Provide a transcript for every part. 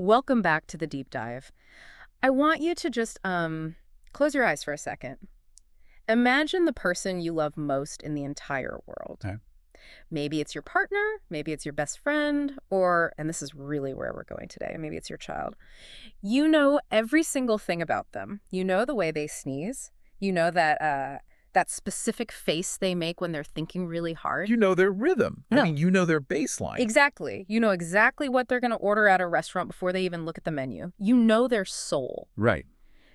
Welcome back to the deep dive. I want you to just close your eyes for a second. Imagine the person you love most in the entire world. Okay. Maybe it's your partner, maybe it's your best friend, or, and this is really where we're going today, maybe it's your child. You know every single thing about them. You know the way they sneeze. You know that specific face they make when they're thinking really hard. You know their rhythm. No. I mean, you know their baseline. Exactly. You know exactly what they're going to order at a restaurant before they even look at the menu. You know their soul. Right.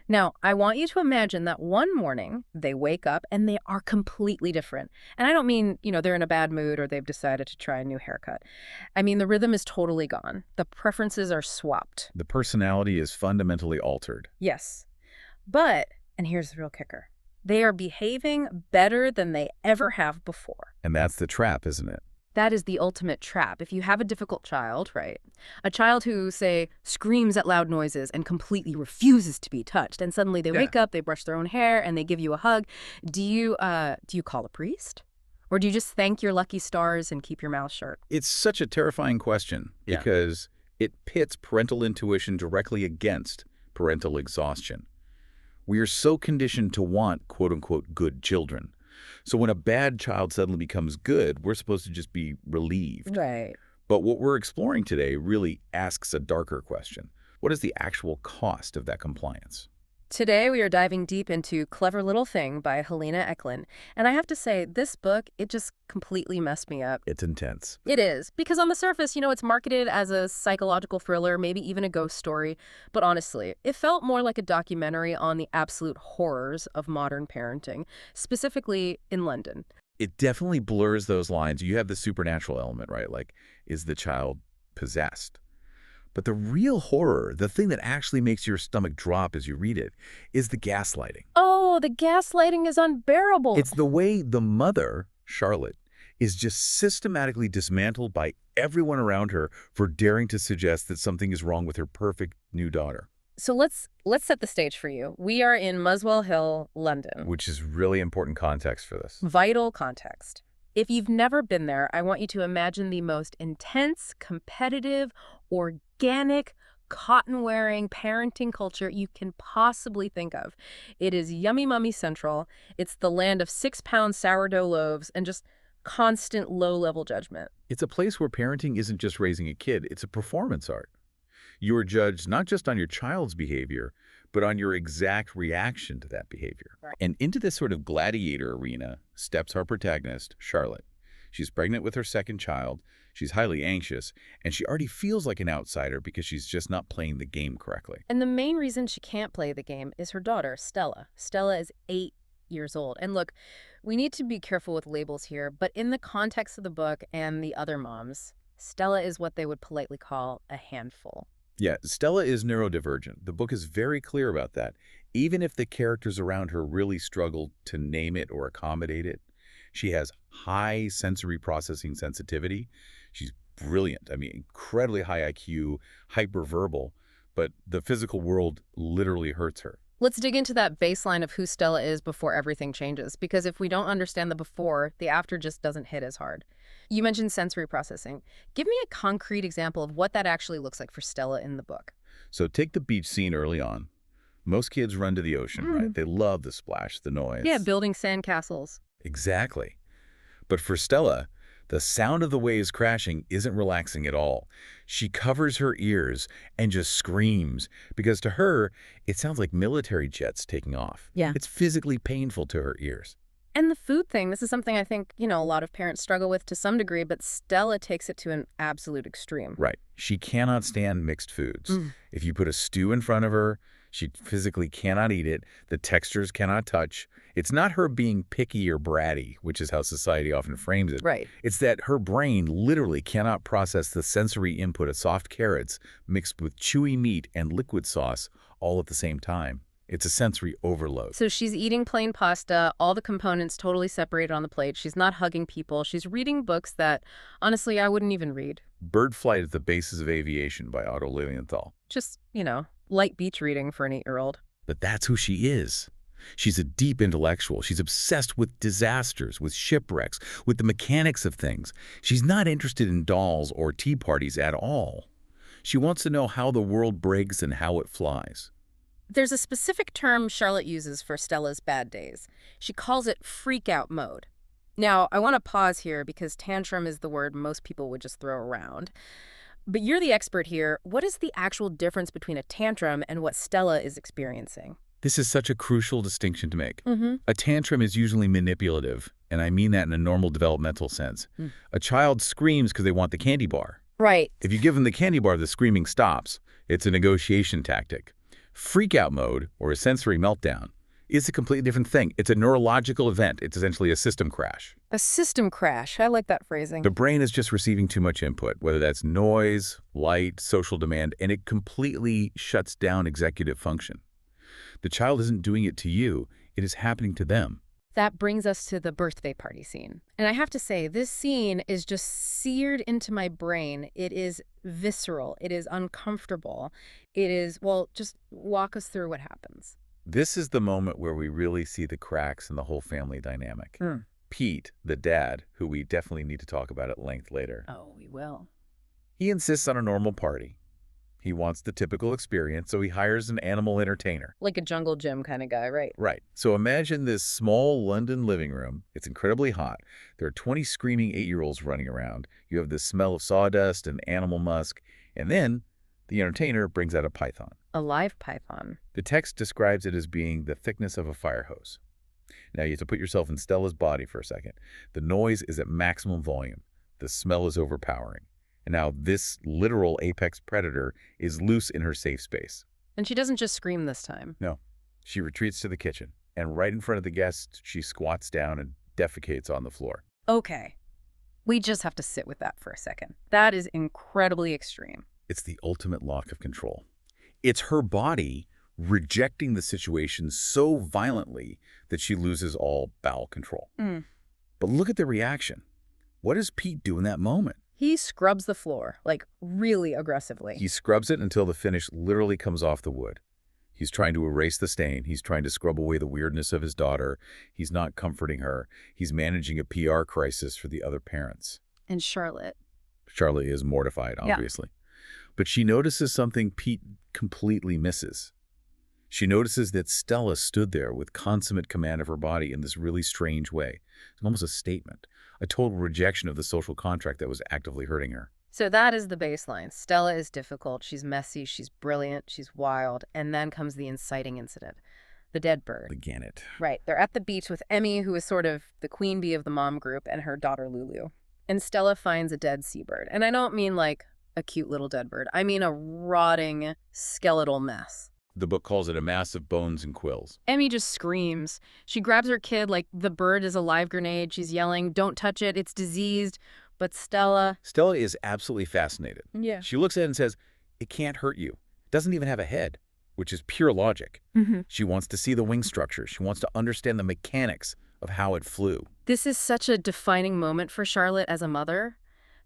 Now, I want you to imagine that one morning they wake up and they are completely different. And I don't mean, they're in a bad mood or they've decided to try a new haircut. I mean, the rhythm is totally gone. The preferences are swapped. The personality is fundamentally altered. Yes. But, and here's the real kicker, they are behaving better than they ever have before. And that's the trap, isn't it? That is the ultimate trap. If you have a difficult child, right? A child who, say, screams at loud noises and completely refuses to be touched, and suddenly they wake up, they brush their own hair, and they give you a hug. Do you call a priest? Or do you just thank your lucky stars and keep your mouth shut? It's such a terrifying question because it pits parental intuition directly against parental exhaustion. We are so conditioned to want, quote-unquote, good children. So when a bad child suddenly becomes good, we're supposed to just be relieved. Right. But what we're exploring today really asks a darker question. What is the actual cost of that compliance? Today we are diving deep into Clever Little Thing by Helena Echlin. And I have to say, this book, it just completely messed me up. It's intense. It is. Because on the surface, it's marketed as a psychological thriller, maybe even a ghost story. But honestly, it felt more like a documentary on the absolute horrors of modern parenting, specifically in London. It definitely blurs those lines. You have the supernatural element, right? Like, is the child possessed? But the real horror, the thing that actually makes your stomach drop as you read it, is the gaslighting. Oh, the gaslighting is unbearable. It's the way the mother, Charlotte, is just systematically dismantled by everyone around her for daring to suggest that something is wrong with her perfect new daughter. So let's set the stage for you. We are in Muswell Hill, London. Which is really important context for this. Vital context. If you've never been there, I want you to imagine the most intense, competitive, organic, cotton-wearing parenting culture you can possibly think of. It is yummy mummy central. It's the land of 6-pound sourdough loaves and just constant low-level judgment. It's a place where parenting isn't just raising a kid, it's a performance art. You are judged not just on your child's behavior, but on your exact reaction to that behavior. Right. And into this sort of gladiator arena steps our protagonist, Charlotte. She's pregnant with her second child, she's highly anxious, and she already feels like an outsider because she's just not playing the game correctly. And the main reason she can't play the game is her daughter, Stella. Stella is 8 years old. And look, we need to be careful with labels here, but in the context of the book and the other moms, Stella is what they would politely call a handful. Yeah, Stella is neurodivergent. The book is very clear about that. Even if the characters around her really struggle to name it or accommodate it, she has high sensory processing sensitivity. She's brilliant. I mean, incredibly high IQ, hyperverbal, but the physical world literally hurts her. Let's dig into that baseline of who Stella is before everything changes, because if we don't understand the before, the after just doesn't hit as hard. You mentioned sensory processing. Give me a concrete example of what that actually looks like for Stella in the book. So take the beach scene early on. Most kids run to the ocean, right? They love the splash, the noise. Yeah, building sandcastles. Exactly. But for Stella, the sound of the waves crashing isn't relaxing at all. She covers her ears and just screams because to her, it sounds like military jets taking off. Yeah. It's physically painful to her ears. And the food thing, this is something I think, a lot of parents struggle with to some degree, but Stella takes it to an absolute extreme. Right. She cannot stand mixed foods. If you put a stew in front of her, she physically cannot eat it. The textures cannot touch. It's not her being picky or bratty, which is how society often frames it. Right. It's that her brain literally cannot process the sensory input of soft carrots mixed with chewy meat and liquid sauce all at the same time. It's a sensory overload. So she's eating plain pasta, all the components totally separated on the plate. She's not hugging people. She's reading books that, honestly, I wouldn't even read. Bird Flight at the Basis of Aviation by Otto Lilienthal. Just, light beach reading for an 8-year-old. But that's who she is. She's a deep intellectual. She's obsessed with disasters, with shipwrecks, with the mechanics of things. She's not interested in dolls or tea parties at all. She wants to know how the world breaks and how it flies. There's a specific term Charlotte uses for Stella's bad days. She calls it freak out mode. Now, I want to pause here because tantrum is the word most people would just throw around. But you're the expert here. What is the actual difference between a tantrum and what Stella is experiencing? This is such a crucial distinction to make. Mm-hmm. A tantrum is usually manipulative, and I mean that in a normal developmental sense. A child screams because they want the candy bar. Right. If you give them the candy bar, the screaming stops. It's a negotiation tactic. Freak-out mode, or a sensory meltdown, is a completely different thing. It's a neurological event. It's essentially a system crash. A system crash. I like that phrasing. The brain is just receiving too much input, whether that's noise, light, social demand, and it completely shuts down executive function. The child isn't doing it to you. It is happening to them. That brings us to the birthday party scene. And I have to say, this scene is just seared into my brain. It is visceral. It is uncomfortable. It is, well, just walk us through what happens. This is the moment where we really see the cracks in the whole family dynamic. Pete, the dad, who we definitely need to talk about at length later. Oh, we will. He insists on a normal party. He wants the typical experience, so he hires an animal entertainer. Like a jungle gym kind of guy, right? Right. So imagine this small London living room. It's incredibly hot. There are 20 screaming 8-year-olds running around. You have the smell of sawdust and animal musk. And then the entertainer brings out a python. A live python. The text describes it as being the thickness of a fire hose. Now you have to put yourself in Stella's body for a second. The noise is at maximum volume. The smell is overpowering. And now this literal apex predator is loose in her safe space. And she doesn't just scream this time. No. She retreats to the kitchen, and right in front of the guests, she squats down and defecates on the floor. Okay. We just have to sit with that for a second. That is incredibly extreme. It's the ultimate lock of control. It's her body rejecting the situation so violently that she loses all bowel control. But look at the reaction. What does Pete do in that moment? He scrubs the floor, like really aggressively. He scrubs it until the finish literally comes off the wood. He's trying to erase the stain. He's trying to scrub away the weirdness of his daughter. He's not comforting her. He's managing a PR crisis for the other parents. And Charlotte. Charlotte is mortified, obviously. But she notices something Pete completely misses. She notices that Stella stood there with consummate command of her body in this really strange way. It's almost a statement, a total rejection of the social contract that was actively hurting her. So that is the baseline. Stella is difficult, she's messy, she's brilliant, she's wild, and then comes the inciting incident. The dead bird. The gannet. Right. They're at the beach with Emmy, who is sort of the queen bee of the mom group, and her daughter Lulu. And Stella finds a dead seabird. And I don't mean like a cute little dead bird. I mean a rotting skeletal mess. The book calls it a mass of bones and quills. Emmy just screams. She grabs her kid like the bird is a live grenade. She's yelling, "Don't touch it, it's diseased." But Stella is absolutely fascinated. Yeah. She looks at it and says, "It can't hurt you. It doesn't even have a head," which is pure logic. She wants to see the wing structure. She wants to understand the mechanics of how it flew. This is such a defining moment for Charlotte as a mother,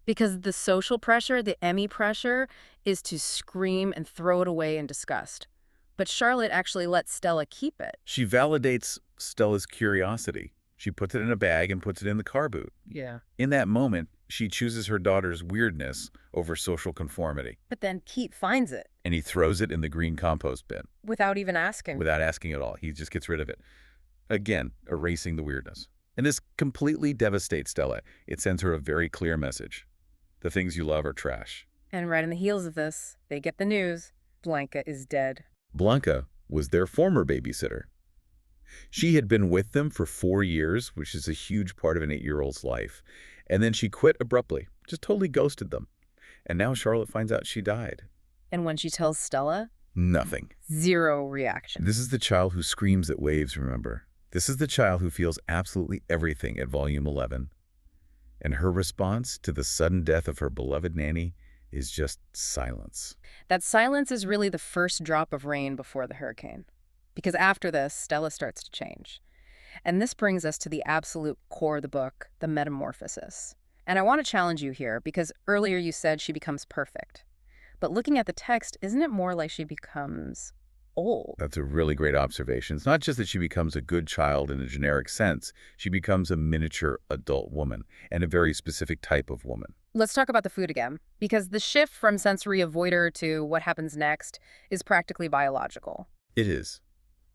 because the social pressure, the Emmy pressure, is to scream and throw it away in disgust. But Charlotte actually lets Stella keep it. She validates Stella's curiosity. She puts it in a bag and puts it in the car boot. Yeah. In that moment, she chooses her daughter's weirdness over social conformity. But then Pete finds it. And he throws it in the green compost bin. Without even asking. Without asking at all. He just gets rid of it. Again, erasing the weirdness. And this completely devastates Stella. It sends her a very clear message. The things you love are trash. And right on the heels of this, they get the news. Blanka is dead. Blanka was their former babysitter. She had been with them for 4 years, which is a huge part of an 8-year-old's life. And then she quit abruptly, just totally ghosted them. And now Charlotte finds out she died. And when she tells Stella? Nothing. Zero reaction. This is the child who screams at waves, remember? This is the child who feels absolutely everything at volume 11. And her response to the sudden death of her beloved nanny is just silence. That silence is really the first drop of rain before the hurricane. Because after this, Stella starts to change. And this brings us to the absolute core of the book, the metamorphosis. And I want to challenge you here, because earlier you said she becomes perfect. But looking at the text, isn't it more like she becomes old? That's a really great observation. It's not just that she becomes a good child in a generic sense. She becomes a miniature adult woman, and a very specific type of woman. Let's talk about the food again, because the shift from sensory avoider to what happens next is practically biological. It is.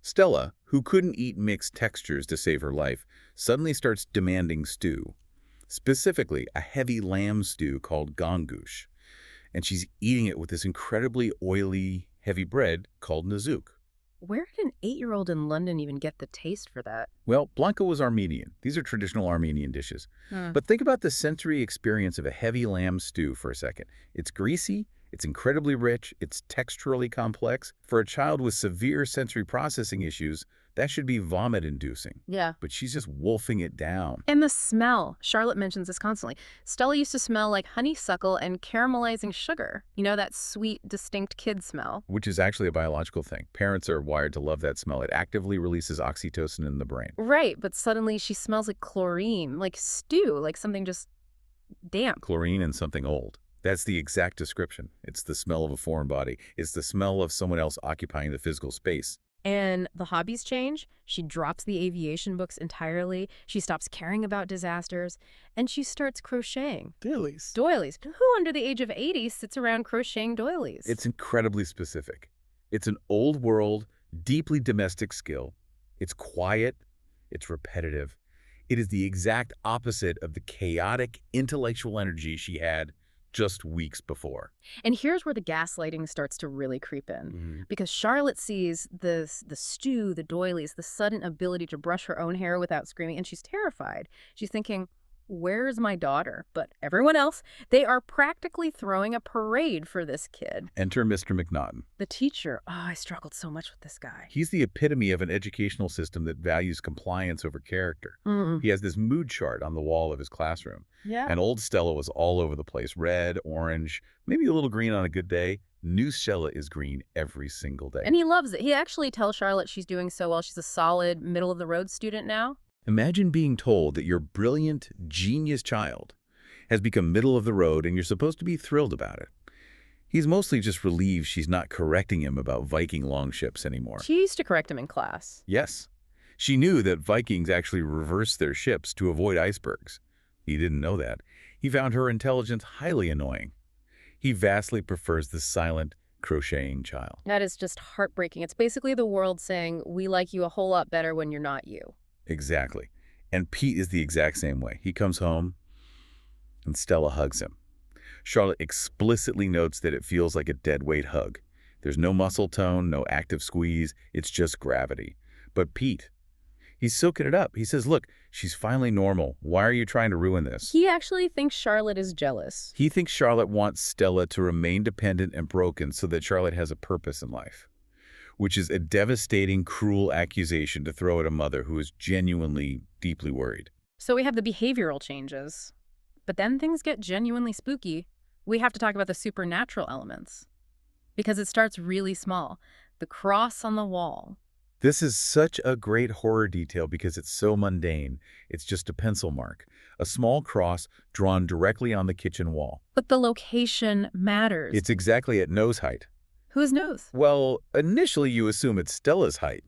Stella, who couldn't eat mixed textures to save her life, suddenly starts demanding stew. Specifically, a heavy lamb stew called gangush. And she's eating it with this incredibly oily, heavy bread called nazook. Where did an 8-year-old in London even get the taste for that? Well, Blanka was Armenian. These are traditional Armenian dishes. Hmm. But think about the sensory experience of a heavy lamb stew for a second. It's greasy, it's incredibly rich, it's texturally complex. For a child with severe sensory processing issues, that should be vomit-inducing. Yeah. But she's just wolfing it down, And the smell. Charlotte mentions this constantly. Stella used to smell like honeysuckle and caramelizing sugar. You know, that sweet, distinct kid smell. which is actually a biological thing. Parents are wired to love that smell. It actively releases oxytocin in the brain. Right, but suddenly she smells like chlorine, like stew, like something just damp. Chlorine and something old. That's the exact description. It's the smell of a foreign body. It's the smell of someone else occupying the physical space. And the hobbies change. She drops the aviation books entirely. She stops caring about disasters. And she starts crocheting. Doilies. Doilies. Who under the age of 80 sits around crocheting doilies? It's incredibly specific. It's an old world, deeply domestic skill. It's quiet. It's repetitive. It is the exact opposite of the chaotic intellectual energy she had just weeks before. And here's where the gaslighting starts to really creep in. Because Charlotte sees the stew, the doilies, the sudden ability to brush her own hair without screaming, and she's terrified. She's thinking, where's my daughter? But everyone else, they are practically throwing a parade for this kid. Enter Mr. McNaughton. The teacher, oh, I struggled so much with this guy. He's the epitome of an educational system that values compliance over character. He has this mood chart on the wall of his classroom. Yeah. And old Stella was all over the place. Red, orange, maybe a little green on a good day. New Stella is green every single day. And he loves it. He actually tells Charlotte she's doing so well. She's a solid, middle-of-the-road student now. Imagine being told that your brilliant, genius child has become middle of the road and you're supposed to be thrilled about it. He's mostly just relieved she's not correcting him about Viking longships anymore. She used to correct him in class. Yes. She knew that Vikings actually reversed their ships to avoid icebergs. He didn't know that. He found her intelligence highly annoying. He vastly prefers the silent, crocheting child. That is just heartbreaking. It's basically the world saying, we like you a whole lot better when you're not you. Exactly. And Pete is the exact same way. He comes home and Stella hugs him. Charlotte explicitly notes that it feels like a deadweight hug. There's no muscle tone, no active squeeze. It's just gravity. But Pete, he's soaking it up. He says, look, she's finally normal. Why are you trying to ruin this? He actually thinks Charlotte is jealous. He thinks Charlotte wants Stella to remain dependent and broken so that Charlotte has a purpose in life, which is a devastating, cruel accusation to throw at a mother who is genuinely, deeply worried. So we have the behavioral changes. But then things get genuinely spooky. We have to talk about the supernatural elements. Because it starts really small. The cross on the wall. This is such a great horror detail because it's so mundane. It's just a pencil mark, a small cross drawn directly on the kitchen wall. But the location matters. It's exactly at nose height. Whose nose? Well, initially you assume it's Stella's height,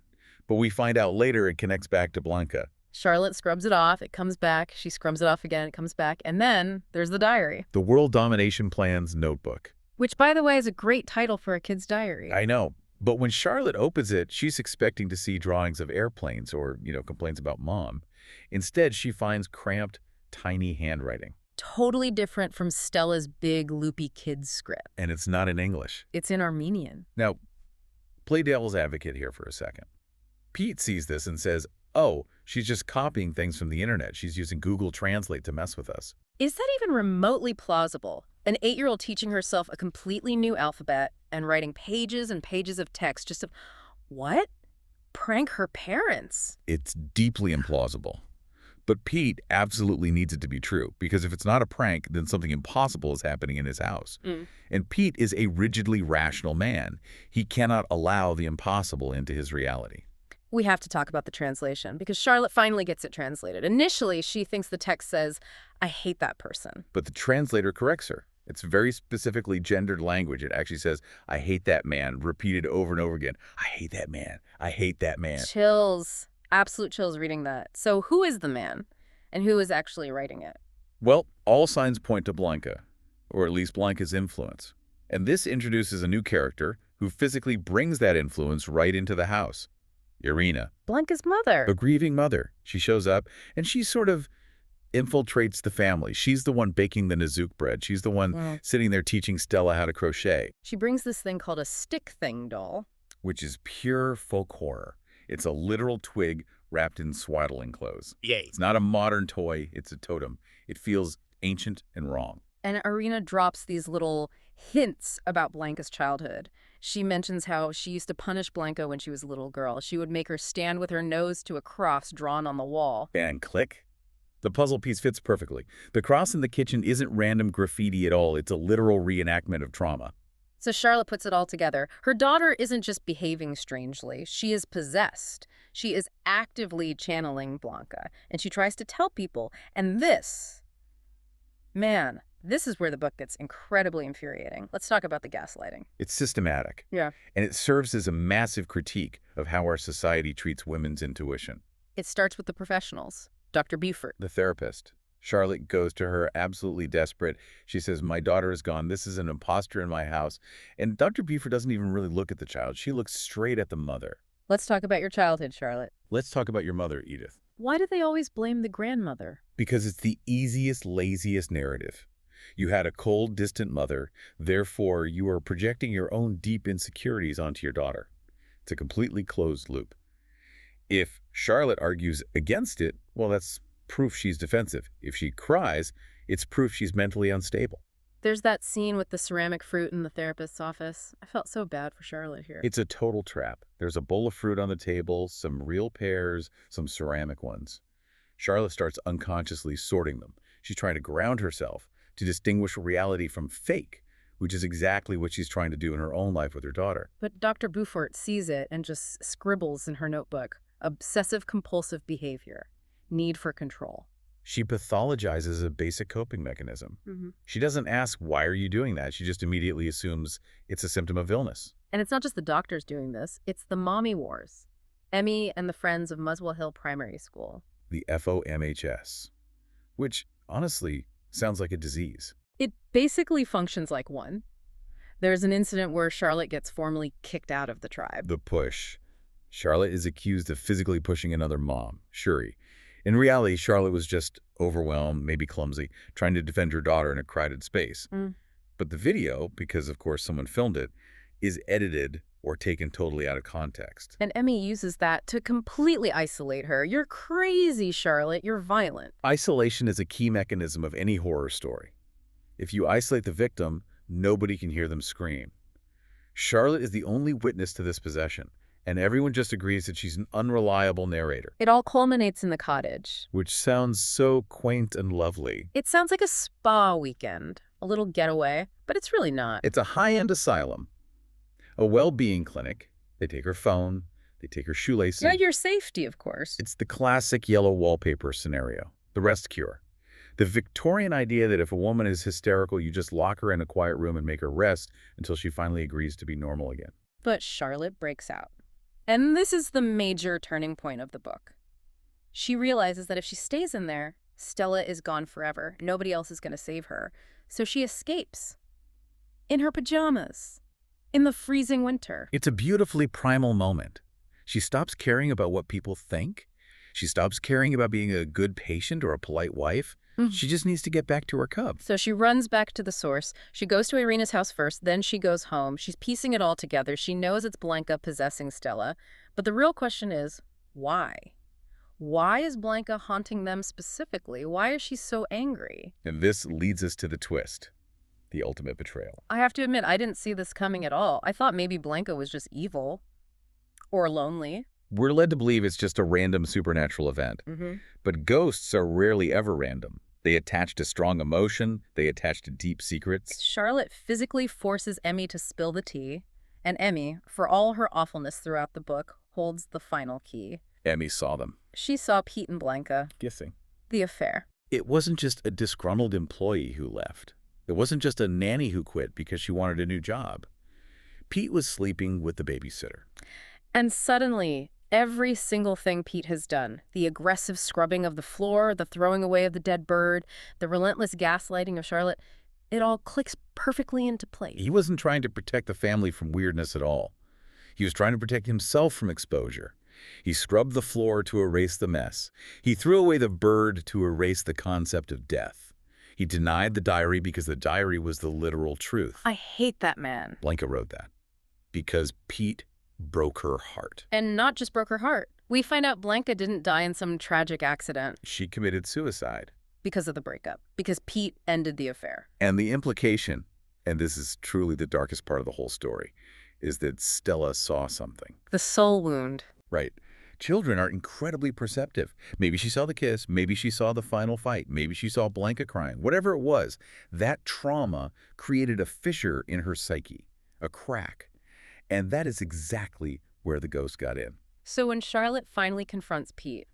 but we find out later it connects back to Blanka. Charlotte scrubs it off, it comes back, she scrubs it off again, it comes back, and then there's the diary. The World Domination Plan's notebook. Which, by the way, is a great title for a kid's diary. I know, but when Charlotte opens it, she's expecting to see drawings of airplanes or, complaints about mom. Instead, she finds cramped, tiny handwriting. Totally different from Stella's big, loopy kid's script. And it's not in English. It's in Armenian. Now, play devil's advocate here for a second. Pete sees this and says, oh, she's just copying things from the internet. She's using Google Translate to mess with us. Is that even remotely plausible? An 8-year-old teaching herself a completely new alphabet and writing pages and pages of text just to... What? Prank her parents? It's deeply implausible. But Pete absolutely needs it to be true, because if it's not a prank, then something impossible is happening in his house. And Pete is a rigidly rational man. He cannot allow the impossible into his reality. We have to talk about the translation, because Charlotte finally gets it translated. Initially, she thinks the text says, I hate that person. But the translator corrects her. It's very specifically gendered language. It actually says, I hate that man, repeated over and over again. I hate that man. I hate that man. Chills. Absolute chills reading that. So who is the man? And who is actually writing it? Well, all signs point to Blanka, or at least Blanka's influence. And this introduces a new character who physically brings that influence right into the house. Irina, Blanka's mother. the grieving mother. She shows up, and she sort of infiltrates the family. She's the one baking the Nazook bread. She's the one Mm. sitting there teaching Stella how to crochet, She brings this thing called a stick thing doll. which is pure folk horror. It's a literal twig wrapped in swaddling clothes. Yay. It's not a modern toy, it's a totem. It feels ancient and wrong. And Irina drops these little hints about Blanka's childhood. She mentions how she used to punish Blanka when she was a little girl. She would make her stand with her nose to a cross drawn on the wall. And click. The puzzle piece fits perfectly. The cross in the kitchen isn't random graffiti at all. It's a literal reenactment of trauma. So Charlotte puts it all together. Her daughter isn't just behaving strangely. She is possessed. She is actively channeling Blanka, and she tries to tell people. And this, man, this is where the book gets incredibly infuriating. Let's talk about the gaslighting. It's systematic. Yeah. And it serves as a massive critique of how our society treats women's intuition. It starts with the professionals. Dr. Beaufort. The therapist. Charlotte goes to her absolutely desperate. She says, my daughter is gone. This is an imposter in my house. And Dr. Beaufort doesn't even really look at the child. She looks straight at the mother. Let's talk about your childhood, Charlotte. Let's talk about your mother, Edith. Why do they always blame the grandmother? Because it's the easiest, laziest narrative. You had a cold, distant mother. Therefore, you are projecting your own deep insecurities onto your daughter. It's a completely closed loop. If Charlotte argues against it, well, that's proof she's defensive. If she cries, it's proof she's mentally unstable. There's that scene with the ceramic fruit in the therapist's office. I felt so bad for Charlotte here. It's a total trap. There's a bowl of fruit on the table, some real pears, some ceramic ones. Charlotte starts unconsciously sorting them. She's trying to ground herself to distinguish reality from fake, which is exactly what she's trying to do in her own life with her daughter. But Dr. Beaufort sees it and just scribbles in her notebook. Obsessive-compulsive behavior. Need for control. She pathologizes a basic coping mechanism. Mm-hmm. She doesn't ask, why are you doing that? She just immediately assumes it's a symptom of illness. And it's not just the doctors doing this. It's the mommy wars. Emmy and the friends of Muswell Hill Primary School. The FOMHS, which honestly sounds like a disease. It basically functions like one. There's an incident where Charlotte gets formally kicked out of the tribe. The push. Charlotte is accused of physically pushing another mom, Shuri. In reality, Charlotte was just overwhelmed, maybe clumsy, trying to defend her daughter in a crowded space. But the video, because of course someone filmed it, is edited or taken totally out of context. And Emmy uses that to completely isolate her. You're crazy, Charlotte. You're violent. Isolation is a key mechanism of any horror story. If you isolate the victim, nobody can hear them scream. Charlotte is the only witness to this possession, and everyone just agrees that she's an unreliable narrator. It all culminates in the cottage. Which sounds so quaint and lovely. It sounds like a spa weekend, a little getaway, but it's really not. It's a high-end asylum, a well-being clinic. They take her phone, they take her shoelaces. Yeah, your safety, of course. It's the classic yellow wallpaper scenario, the rest cure. The Victorian idea that if a woman is hysterical, you just lock her in a quiet room and make her rest until she finally agrees to be normal again. But Charlotte breaks out. And this is the major turning point of the book. She realizes that if she stays in there, Stella is gone forever. Nobody else is going to save her. So she escapes. In her pajamas. In the freezing winter. It's a beautifully primal moment. She stops caring about what people think. She stops caring about being a good patient or a polite wife. She just needs to get back to her cub. So she runs back to the source. She goes to Irina's house first, then she goes home. She's piecing it all together. She knows it's Blanka possessing Stella. But the real question is, why? Why is Blanka haunting them specifically? Why is she so angry? And this leads us to the twist, the ultimate betrayal. I have to admit, I didn't see this coming at all. I thought maybe Blanka was just evil. Or lonely. We're led to believe it's just a random supernatural event. But ghosts are rarely ever random. They attach to strong emotion. They attach to deep secrets. Charlotte physically forces Emmy to spill the tea. And Emmy, for all her awfulness throughout the book, holds the final key. Emmy saw them. She saw Pete and Blanka. Kissing. The affair. It wasn't just a disgruntled employee who left. It wasn't just a nanny who quit because she wanted a new job. Pete was sleeping with the babysitter. And suddenly, Every single thing Pete has done, the aggressive scrubbing of the floor, the throwing away of the dead bird, the relentless gaslighting of Charlotte, it all clicks perfectly into place. He wasn't trying to protect the family from weirdness at all. He was trying to protect himself from exposure. He scrubbed the floor to erase the mess. He threw away the bird to erase the concept of death. He denied the diary because the diary was the literal truth. I hate that man. Blanka wrote that. Because Pete broke her heart. And not just broke her heart. We find out Blanka didn't die in some tragic accident She committed suicide. because of the breakup, because Pete ended the affair. And the implication, and this is truly the darkest part of the whole story, is that Stella saw something. The soul wound. Right. Children are incredibly perceptive. Maybe she saw the kiss, maybe she saw the final fight, maybe she saw Blanka crying. Whatever it was, that trauma created a fissure in her psyche, a crack. And that is exactly where the ghost got in. So when Charlotte finally confronts Pete,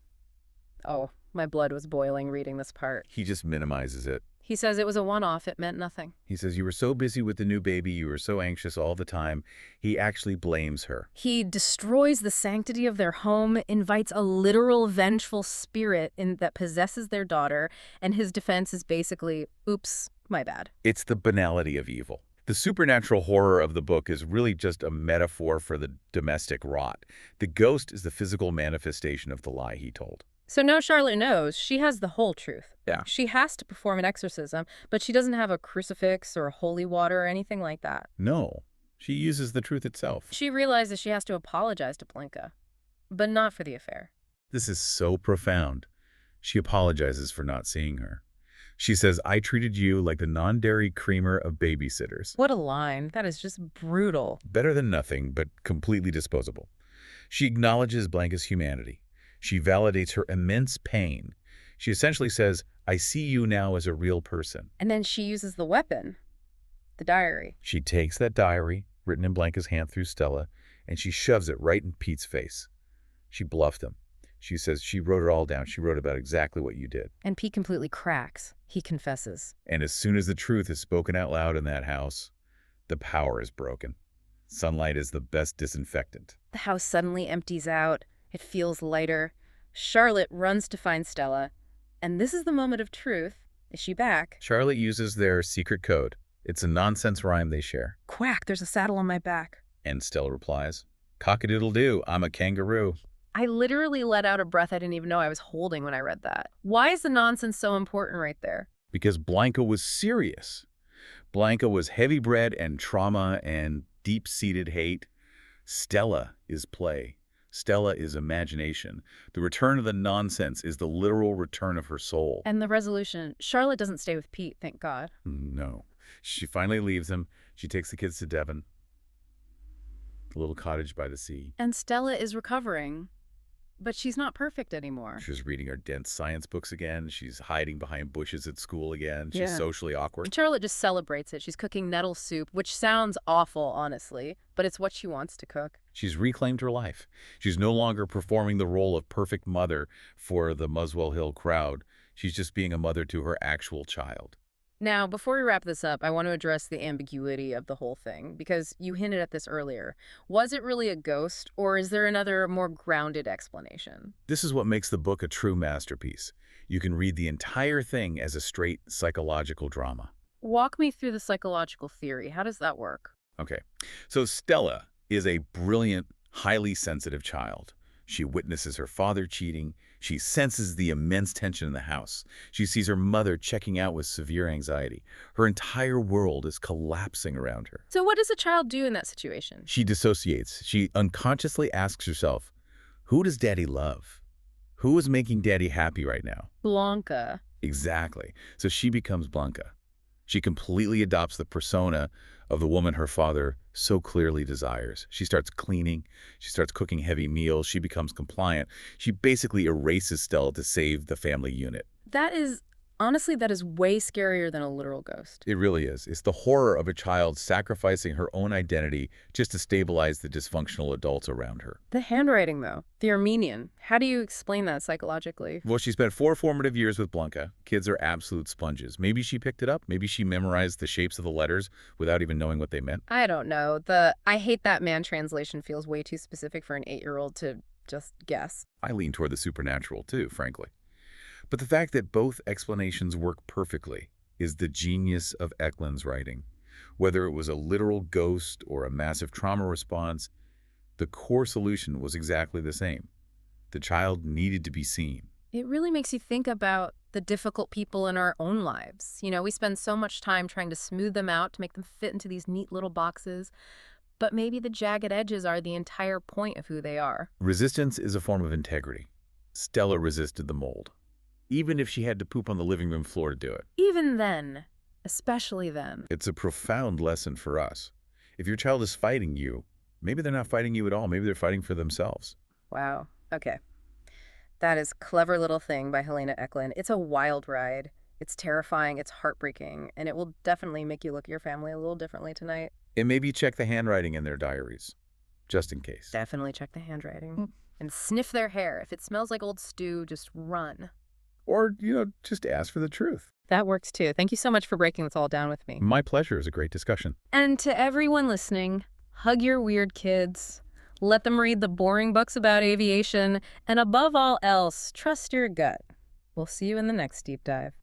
oh, my blood was boiling reading this part. He just minimizes it. He says it was a one-off, it meant nothing. He says, you were so busy with the new baby, you were so anxious all the time. He actually blames her. He destroys the sanctity of their home, invites a literal vengeful spirit that possesses their daughter, and his defense is basically, oops, my bad. It's the banality of evil. The supernatural horror of the book is really just a metaphor for the domestic rot. The ghost is the physical manifestation of the lie he told. So now Charlotte knows she has the whole truth. Yeah. She has to perform an exorcism, but she doesn't have a crucifix or holy water or anything like that. No, she uses the truth itself. She realizes she has to apologize to Blanka, but not for the affair. This is so profound. She apologizes for not seeing her. She says, I treated you like the non-dairy creamer of babysitters. What a line. That is just brutal. Better than nothing, but completely disposable. She acknowledges Blanka's humanity. She validates her immense pain. She essentially says, I see you now as a real person. And then she uses the weapon, the diary. She takes that diary, written in Blanka's hand through Stella, and she shoves it right in Pete's face. She bluffed him. She says she wrote it all down. She wrote about exactly what you did. And Pete completely cracks. He confesses. And as soon as the truth is spoken out loud in that house, the power is broken. Sunlight is the best disinfectant. The house suddenly empties out. It feels lighter. Charlotte runs to find Stella. And this is the moment of truth. Is she back? Charlotte uses their secret code. It's a nonsense rhyme they share. Quack, there's a saddle on my back. And Stella replies, cock-a-doodle-doo, I'm a kangaroo. I literally let out a breath I didn't even know I was holding when I read that. Why is the nonsense so important right there? Because Blanka was serious. Blanka was heavy-bred and trauma and deep-seated hate. Stella is play. Stella is imagination. The return of the nonsense is the literal return of her soul. And the resolution. Charlotte doesn't stay with Pete, thank God. No. She finally leaves him. She takes the kids to Devon, the little cottage by the sea. And Stella is recovering. But she's not perfect anymore. She's reading her dense science books again. She's hiding behind bushes at school again. She's Yeah. socially awkward. Charlotte just celebrates it. She's cooking nettle soup, which sounds awful, honestly, but it's what she wants to cook. She's reclaimed her life. She's no longer performing the role of perfect mother for the Muswell Hill crowd. She's just being a mother to her actual child. Now, before we wrap this up, I want to address the ambiguity of the whole thing, because you hinted at this earlier. Was it really a ghost, or is there another, more grounded explanation? This is what makes the book a true masterpiece. You can read the entire thing as a straight psychological drama. Walk me through the psychological theory. How does that work? Okay, so Stella is a brilliant, highly sensitive child. She witnesses her father cheating. She senses the immense tension in the house. She sees her mother checking out with severe anxiety. Her entire world is collapsing around her. So what does a child do in that situation? She dissociates. She unconsciously asks herself, who does Daddy love? Who is making Daddy happy right now? Blanka. Exactly. So she becomes Blanka. She completely adopts the persona of the woman her father so clearly desires. She starts cleaning. She starts cooking heavy meals. She becomes compliant. She basically erases Stella to save the family unit. Honestly, that is way scarier than a literal ghost. It really is. It's the horror of a child sacrificing her own identity just to stabilize the dysfunctional adults around her. The handwriting, though, the Armenian, how do you explain that psychologically? Well, she spent 4 formative years with Blanka. Kids are absolute sponges. Maybe she picked it up. Maybe she memorized the shapes of the letters without even knowing what they meant. I don't know. The I hate that man translation feels way too specific for an 8-year-old to just guess. I lean toward the supernatural too, frankly. But the fact that both explanations work perfectly is the genius of Echlin's writing. Whether it was a literal ghost or a massive trauma response, the core solution was exactly the same. The child needed to be seen. It really makes you think about the difficult people in our own lives. We spend so much time trying to smooth them out to make them fit into these neat little boxes, but maybe the jagged edges are the entire point of who they are. Resistance is a form of integrity. Stella resisted the mold, even if she had to poop on the living room floor to do it. Even then, especially then. It's a profound lesson for us. If your child is fighting you, maybe they're not fighting you at all. Maybe they're fighting for themselves. Wow. Okay. That is Clever Little Thing by Helena Echlin. It's a wild ride. It's terrifying, it's heartbreaking, and it will definitely make you look at your family a little differently tonight. And maybe check the handwriting in their diaries, just in case. Definitely check the handwriting. And sniff their hair. If it smells like old stew, just run. Or, just ask for the truth. That works too. Thank you so much for breaking this all down with me. My pleasure. Is a great discussion. And to everyone listening, hug your weird kids. Let them read the boring books about aviation. And above all else, trust your gut. We'll see you in the next deep dive.